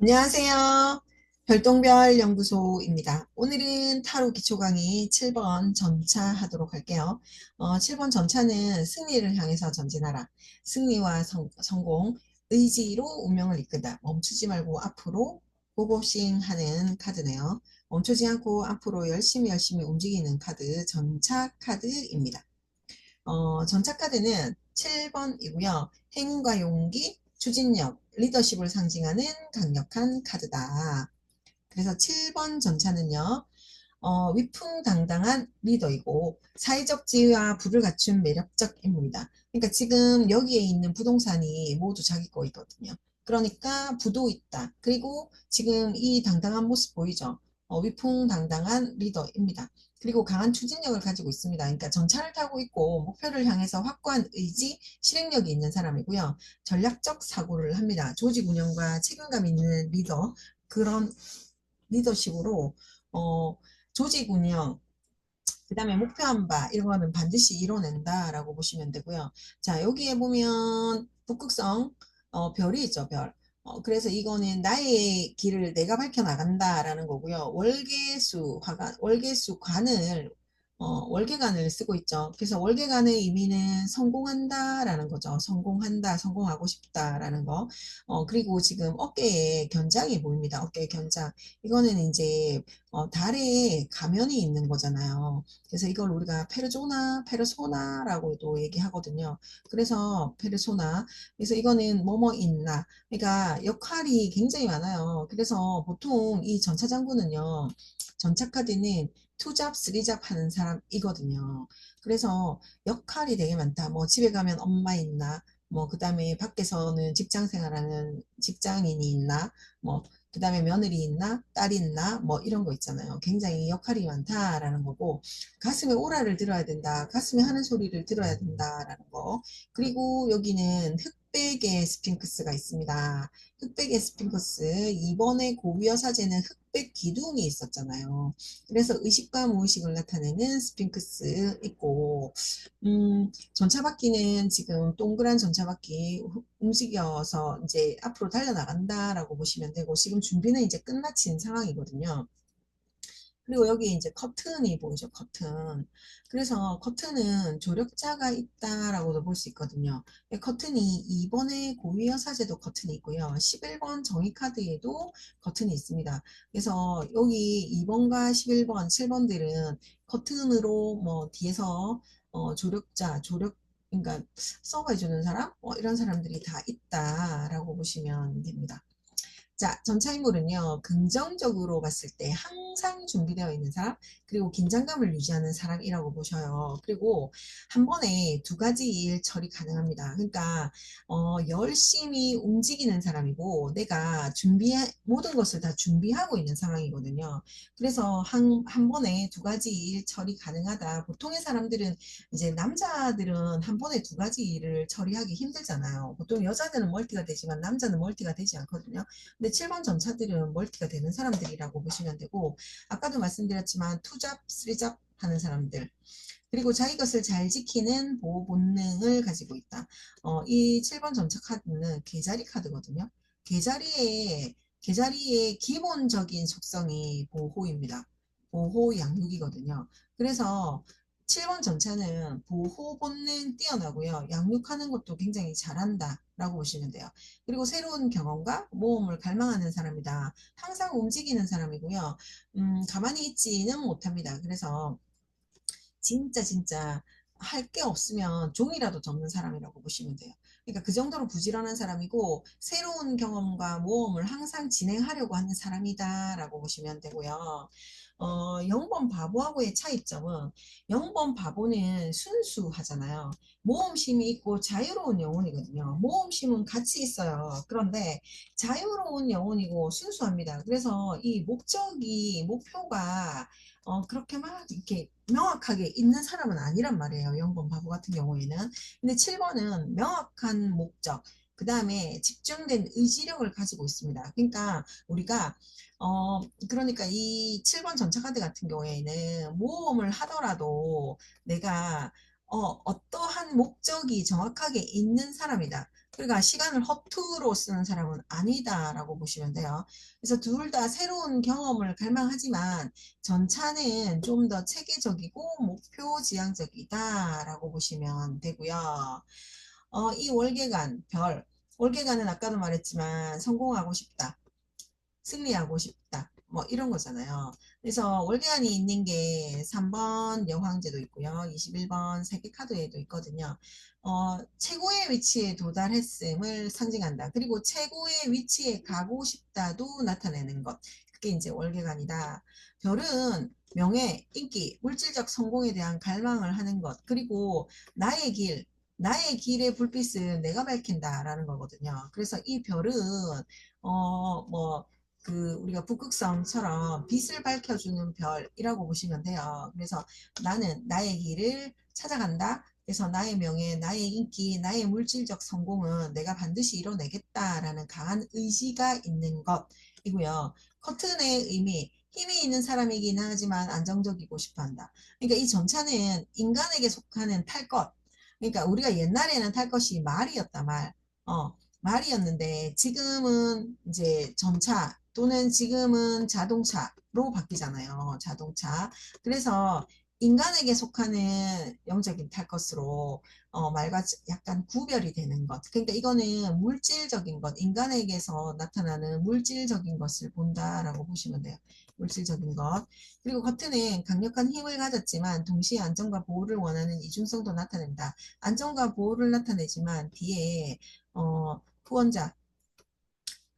안녕하세요. 별똥별 연구소입니다. 오늘은 타로 기초 강의 7번 전차 하도록 할게요. 7번 전차는 승리를 향해서 전진하라. 승리와 성공, 의지로 운명을 이끈다. 멈추지 말고 앞으로 고고싱 하는 카드네요. 멈추지 않고 앞으로 열심히 움직이는 카드, 전차 카드입니다. 전차 카드는 7번이고요. 행운과 용기, 추진력, 리더십을 상징하는 강력한 카드다. 그래서 7번 전차는요. 위풍당당한 리더이고 사회적 지위와 부를 갖춘 매력적 인물이다. 그러니까 지금 여기에 있는 부동산이 모두 자기 거이거든요. 그러니까 부도 있다. 그리고 지금 이 당당한 모습 보이죠? 위풍당당한 리더입니다. 그리고 강한 추진력을 가지고 있습니다. 그러니까 전차를 타고 있고 목표를 향해서 확고한 의지, 실행력이 있는 사람이고요. 전략적 사고를 합니다. 조직 운영과 책임감 있는 리더, 그런 리더십으로 어, 조직 운영, 그 다음에 목표한 바 이런 거는 반드시 이뤄낸다라고 보시면 되고요. 자, 여기에 보면 북극성 별이 있죠, 별. 그래서 이거는 나의 길을 내가 밝혀나간다라는 거고요. 월계수 관을 월계관을 쓰고 있죠. 그래서 월계관의 의미는 성공한다라는 거죠. 성공한다, 성공하고 싶다라는 거. 그리고 지금 어깨에 견장이 보입니다. 어깨에 견장. 이거는 이제 달에 가면이 있는 거잖아요. 그래서 이걸 우리가 페르소나라고도 얘기하거든요. 그래서 페르소나. 그래서 이거는 뭐뭐 있나. 그러니까 역할이 굉장히 많아요. 그래서 보통 이 전차장군은요. 전차카드는 투잡, 쓰리잡 하는 사람이거든요. 그래서 역할이 되게 많다. 뭐 집에 가면 엄마 있나? 뭐 그다음에 밖에서는 직장 생활하는 직장인이 있나? 뭐 그다음에 며느리 있나? 딸 있나? 뭐 이런 거 있잖아요. 굉장히 역할이 많다라는 거고 가슴에 오라를 들어야 된다. 가슴에 하는 소리를 들어야 된다라는 거. 그리고 여기는 흑백의 스핑크스가 있습니다. 흑백의 스핑크스. 이번에 고위어 사제는 흑백 기둥이 있었잖아요. 그래서 의식과 무의식을 나타내는 스핑크스 있고, 전차바퀴는 지금 동그란 전차바퀴 움직여서 이제 앞으로 달려나간다라고 보시면 되고, 지금 준비는 이제 끝마친 상황이거든요. 그리고 여기 이제 커튼이 보이죠, 커튼. 그래서 커튼은 조력자가 있다라고도 볼 수 있거든요. 커튼이 2번의 고위험 사제도 커튼이 있고요. 11번 정의카드에도 커튼이 있습니다. 그래서 여기 2번과 11번, 7번들은 커튼으로 뭐 뒤에서 그러니까 서버해주는 사람? 이런 사람들이 다 있다라고 보시면 됩니다. 자, 전차 인물은요, 긍정적으로 봤을 때 항상 준비되어 있는 사람, 그리고 긴장감을 유지하는 사람이라고 보셔요. 그리고 한 번에 두 가지 일 처리 가능합니다. 그러니까, 열심히 움직이는 사람이고, 내가 모든 것을 다 준비하고 있는 상황이거든요. 그래서 한 번에 두 가지 일 처리 가능하다. 보통의 사람들은, 이제 남자들은 한 번에 두 가지 일을 처리하기 힘들잖아요. 보통 여자들은 멀티가 되지만 남자는 멀티가 되지 않거든요. 근데 7번 전차들은 멀티가 되는 사람들이라고 보시면 되고, 아까도 말씀드렸지만 투잡, 쓰리잡 하는 사람들, 그리고 자기 것을 잘 지키는 보호 본능을 가지고 있다. 이 7번 전차 카드는 개자리 카드거든요. 개자리의 기본적인 속성이 보호입니다. 보호 양육이거든요. 그래서 7번 전차는 보호 본능 뛰어나고요. 양육하는 것도 굉장히 잘한다 라고 보시면 돼요. 그리고 새로운 경험과 모험을 갈망하는 사람이다. 항상 움직이는 사람이고요. 가만히 있지는 못합니다. 그래서 진짜 할 게 없으면 종이라도 접는 사람이라고 보시면 돼요. 그러니까 그 정도로 부지런한 사람이고 새로운 경험과 모험을 항상 진행하려고 하는 사람이다라고 보시면 되고요. 0번 바보하고의 차이점은 0번 바보는 순수하잖아요. 모험심이 있고 자유로운 영혼이거든요. 모험심은 같이 있어요. 그런데 자유로운 영혼이고 순수합니다. 그래서 이 목표가 그렇게 막 이렇게 명확하게 있는 사람은 아니란 말이에요. 0번 바보 같은 경우에는. 근데 7번은 명확한 목적, 그 다음에 집중된 의지력을 가지고 있습니다. 그러니까 우리가 그러니까 이 7번 전차카드 같은 경우에는 모험을 하더라도 내가 어떠한 목적이 정확하게 있는 사람이다. 그러니까 시간을 허투루 쓰는 사람은 아니다라고 보시면 돼요. 그래서 둘 다 새로운 경험을 갈망하지만 전차는 좀 더 체계적이고 목표 지향적이다라고 보시면 되고요. 이 월계관, 별, 월계관은 아까도 말했지만 성공하고 싶다. 승리하고 싶다. 뭐 이런 거잖아요. 그래서 월계관이 있는 게 3번 여황제도 있고요. 21번 세계카드에도 있거든요. 최고의 위치에 도달했음을 상징한다. 그리고 최고의 위치에 가고 싶다도 나타내는 것. 그게 이제 월계관이다. 별은 명예, 인기, 물질적 성공에 대한 갈망을 하는 것. 그리고 나의 길, 나의 길의 불빛을 내가 밝힌다라는 거거든요. 그래서 이 별은 뭐 우리가 북극성처럼 빛을 밝혀주는 별이라고 보시면 돼요. 그래서 나는 나의 길을 찾아간다. 그래서 나의 명예, 나의 인기, 나의 물질적 성공은 내가 반드시 이뤄내겠다라는 강한 의지가 있는 것이고요. 커튼의 의미, 힘이 있는 사람이긴 하지만 안정적이고 싶어 한다. 그러니까 이 전차는 인간에게 속하는 탈 것. 그러니까 우리가 옛날에는 탈 것이 말이었다, 말. 말이었는데 지금은 이제 전차 또는 지금은 자동차로 바뀌잖아요. 자동차. 그래서 인간에게 속하는 영적인 탈 것으로 말과 약간 구별이 되는 것. 그러니까 이거는 물질적인 것, 인간에게서 나타나는 물질적인 것을 본다라고 보시면 돼요. 물질적인 것. 그리고 겉에는 강력한 힘을 가졌지만 동시에 안정과 보호를 원하는 이중성도 나타낸다. 안정과 보호를 나타내지만 뒤에 후원자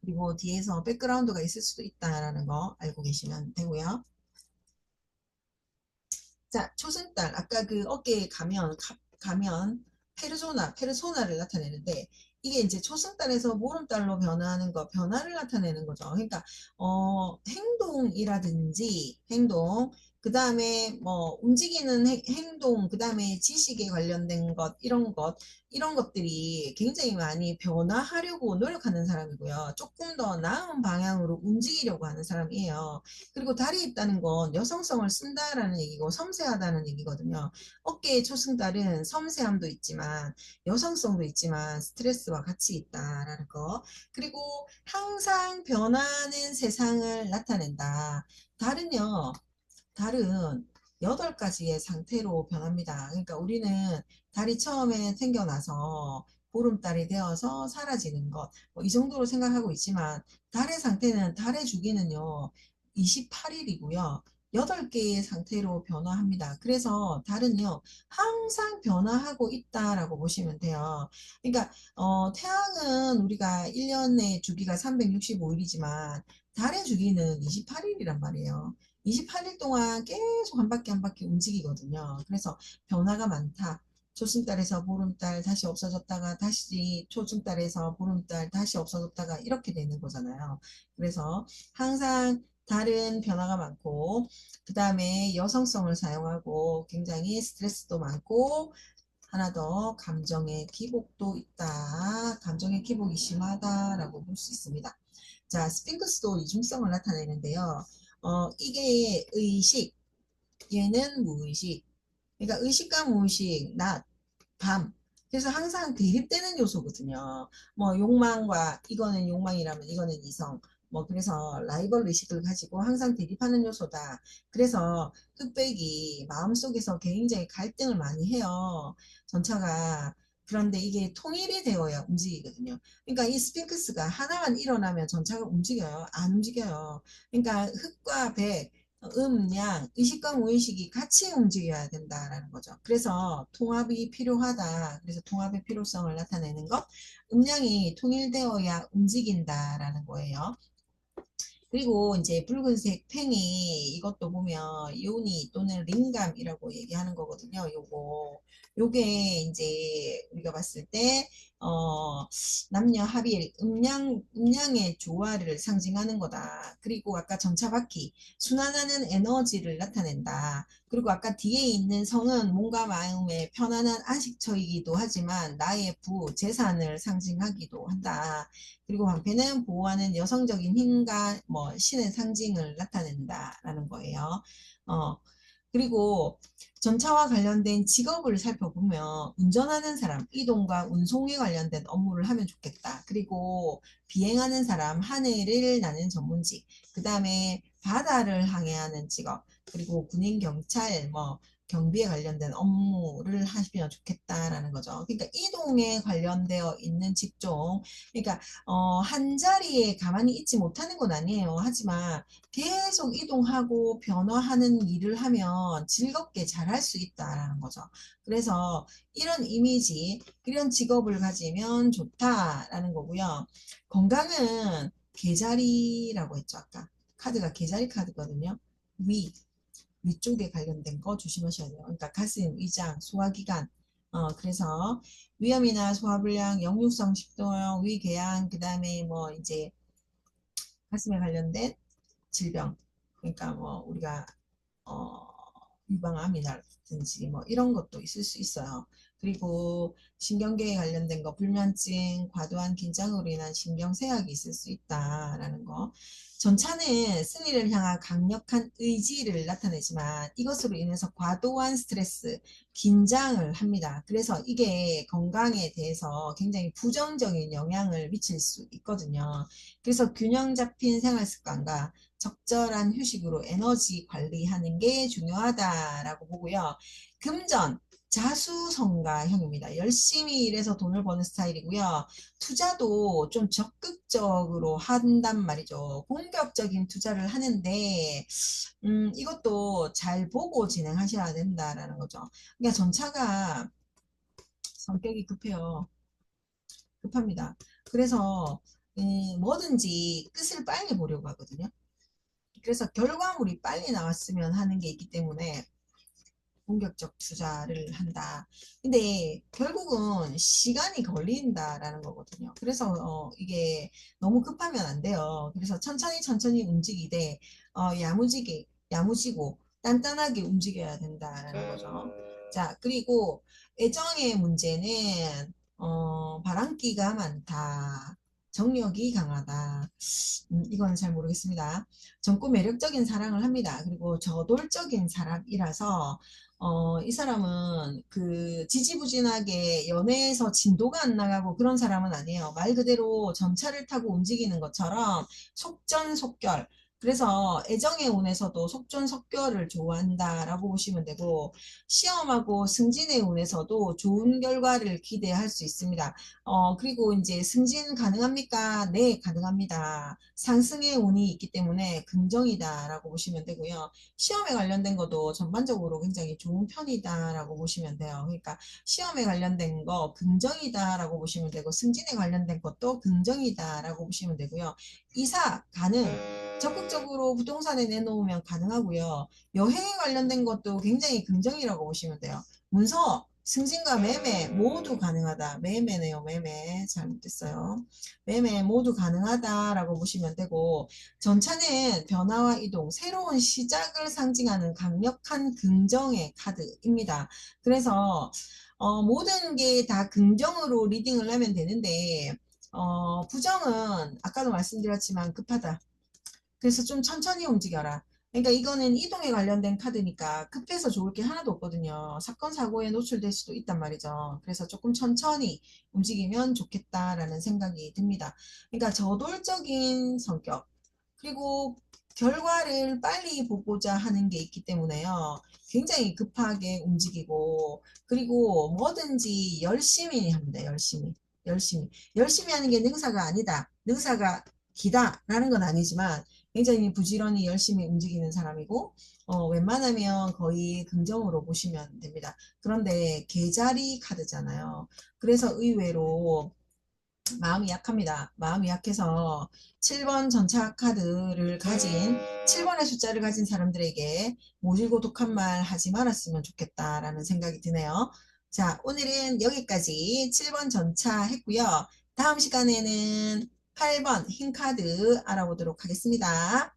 그리고 뒤에서 백그라운드가 있을 수도 있다라는 거 알고 계시면 되고요. 자, 초승달 아까 그 어깨에 가면 페르소나를 나타내는데 이게 이제 초승달에서 보름달로 변화하는 거, 변화를 나타내는 거죠. 그러니까 행동이라든지 행동, 그 다음에 뭐 움직이는 행동, 그 다음에 지식에 관련된 것, 이런 것들이 굉장히 많이 변화하려고 노력하는 사람이고요. 조금 더 나은 방향으로 움직이려고 하는 사람이에요. 그리고 달이 있다는 건 여성성을 쓴다라는 얘기고 섬세하다는 얘기거든요. 어깨의 초승달은 섬세함도 있지만 여성성도 있지만 스트레스와 같이 있다라는 거. 그리고 항상 변하는 세상을 나타낸다. 달은요. 달은 8가지의 상태로 변합니다. 그러니까 우리는 달이 처음에 생겨나서 보름달이 되어서 사라지는 것, 뭐이 정도로 생각하고 있지만 달의 상태는 달의 주기는요 28일이고요. 8개의 상태로 변화합니다. 그래서 달은요 항상 변화하고 있다라고 보시면 돼요. 그러니까 태양은 우리가 1년의 주기가 365일이지만 달의 주기는 28일이란 말이에요. 28일 동안 계속 한 바퀴 한 바퀴 움직이거든요. 그래서 변화가 많다. 초승달에서 보름달 다시 없어졌다가 다시 초승달에서 보름달 다시 없어졌다가 이렇게 되는 거잖아요. 그래서 항상 다른 변화가 많고 그 다음에 여성성을 사용하고 굉장히 스트레스도 많고 하나 더 감정의 기복도 있다. 감정의 기복이 심하다라고 볼 수 있습니다. 자, 스핑크스도 이중성을 나타내는데요. 이게 의식, 얘는 무의식. 그러니까 의식과 무의식, 낮, 밤. 그래서 항상 대립되는 요소거든요. 뭐 욕망과 이거는 욕망이라면 이거는 이성. 뭐 그래서 라이벌 의식을 가지고 항상 대립하는 요소다. 그래서 흑백이 마음속에서 굉장히 갈등을 많이 해요. 전차가. 그런데 이게 통일이 되어야 움직이거든요. 그러니까 이 스핑크스가 하나만 일어나면 전차가 움직여요. 안 움직여요. 그러니까 흑과 백, 양, 의식과 무의식이 같이 움직여야 된다라는 거죠. 그래서 통합이 필요하다. 그래서 통합의 필요성을 나타내는 것. 음양이 통일되어야 움직인다라는 거예요. 그리고 이제 붉은색 팽이 이것도 보면 요니 또는 링감이라고 얘기하는 거거든요. 요게 이제 우리가 봤을 때 남녀 합일 음양의 조화를 상징하는 거다. 그리고 아까 전차바퀴 순환하는 에너지를 나타낸다. 그리고 아까 뒤에 있는 성은 몸과 마음의 편안한 안식처이기도 하지만 나의 재산을 상징하기도 한다. 그리고 방패는 보호하는 여성적인 힘과 뭐 신의 상징을 나타낸다라는 거예요. 어, 그리고 전차와 관련된 직업을 살펴보면 운전하는 사람, 이동과 운송에 관련된 업무를 하면 좋겠다. 그리고 비행하는 사람, 하늘을 나는 전문직, 그 다음에 바다를 항해하는 직업, 그리고 군인, 경찰, 뭐 경비에 관련된 업무를 하시면 좋겠다라는 거죠. 그러니까 이동에 관련되어 있는 직종, 그러니까 한 자리에 가만히 있지 못하는 건 아니에요. 하지만 계속 이동하고 변화하는 일을 하면 즐겁게 잘할 수 있다라는 거죠. 그래서 이런 이미지, 이런 직업을 가지면 좋다라는 거고요. 건강은 계자리라고 했죠, 아까. 카드가 계자리 카드거든요. 위쪽에 관련된 거 조심하셔야 돼요. 그러니까 가슴, 위장, 소화기관. 그래서 위염이나 소화불량, 역류성 식도염, 위궤양, 그 다음에 뭐 이제 가슴에 관련된 질병. 그러니까 뭐 우리가 어, 유방암이라든지 뭐 이런 것도 있을 수 있어요. 그리고 신경계에 관련된 거, 불면증, 과도한 긴장으로 인한 신경쇠약이 있을 수 있다라는 거. 전차는 승리를 향한 강력한 의지를 나타내지만 이것으로 인해서 과도한 스트레스, 긴장을 합니다. 그래서 이게 건강에 대해서 굉장히 부정적인 영향을 미칠 수 있거든요. 그래서 균형 잡힌 생활 습관과 적절한 휴식으로 에너지 관리하는 게 중요하다라고 보고요. 금전, 자수성가형입니다. 열심히 일해서 돈을 버는 스타일이고요. 투자도 좀 적극적으로 한단 말이죠. 공격적인 투자를 하는데, 이것도 잘 보고 진행하셔야 된다라는 거죠. 그러니까 전차가 성격이 급해요. 급합니다. 그래서 뭐든지 끝을 빨리 보려고 하거든요. 그래서 결과물이 빨리 나왔으면 하는 게 있기 때문에 공격적 투자를 한다. 근데 결국은 시간이 걸린다라는 거거든요. 그래서 이게 너무 급하면 안 돼요. 그래서 천천히 천천히 움직이되 야무지고 단단하게 움직여야 된다라는 거죠. 자, 그리고 애정의 문제는 바람기가 많다. 정력이 강하다. 이거는 잘 모르겠습니다. 젊고 매력적인 사랑을 합니다. 그리고 저돌적인 사람이라서 이 사람은 그 지지부진하게 연애에서 진도가 안 나가고 그런 사람은 아니에요. 말 그대로 전차를 타고 움직이는 것처럼 속전속결. 그래서 애정의 운에서도 속전속결을 좋아한다라고 보시면 되고 시험하고 승진의 운에서도 좋은 결과를 기대할 수 있습니다. 그리고 이제 승진 가능합니까? 네, 가능합니다. 상승의 운이 있기 때문에 긍정이다라고 보시면 되고요. 시험에 관련된 것도 전반적으로 굉장히 좋은 편이다라고 보시면 돼요. 그러니까 시험에 관련된 거 긍정이다라고 보시면 되고 승진에 관련된 것도 긍정이다라고 보시면 되고요. 이사 가능. 적극적으로 부동산에 내놓으면 가능하고요. 여행에 관련된 것도 굉장히 긍정이라고 보시면 돼요. 문서, 승진과 매매 모두 가능하다. 매매네요, 매매. 잘못됐어요. 매매 모두 가능하다라고 보시면 되고, 전차는 변화와 이동, 새로운 시작을 상징하는 강력한 긍정의 카드입니다. 그래서, 모든 게 다 긍정으로 리딩을 하면 되는데, 부정은 아까도 말씀드렸지만 급하다. 그래서 좀 천천히 움직여라. 그러니까 이거는 이동에 관련된 카드니까 급해서 좋을 게 하나도 없거든요. 사건, 사고에 노출될 수도 있단 말이죠. 그래서 조금 천천히 움직이면 좋겠다라는 생각이 듭니다. 그러니까 저돌적인 성격, 그리고 결과를 빨리 보고자 하는 게 있기 때문에요. 굉장히 급하게 움직이고, 그리고 뭐든지 열심히 합니다. 열심히. 열심히. 열심히 하는 게 능사가 아니다. 능사가 기다라는 건 아니지만, 굉장히 부지런히 열심히 움직이는 사람이고 웬만하면 거의 긍정으로 보시면 됩니다. 그런데 계자리 카드잖아요. 그래서 의외로 마음이 약합니다. 마음이 약해서 7번 전차 카드를 가진 7번의 숫자를 가진 사람들에게 모질고 독한 말 하지 말았으면 좋겠다라는 생각이 드네요. 자, 오늘은 여기까지 7번 전차 했고요. 다음 시간에는 8번 흰 카드 알아보도록 하겠습니다.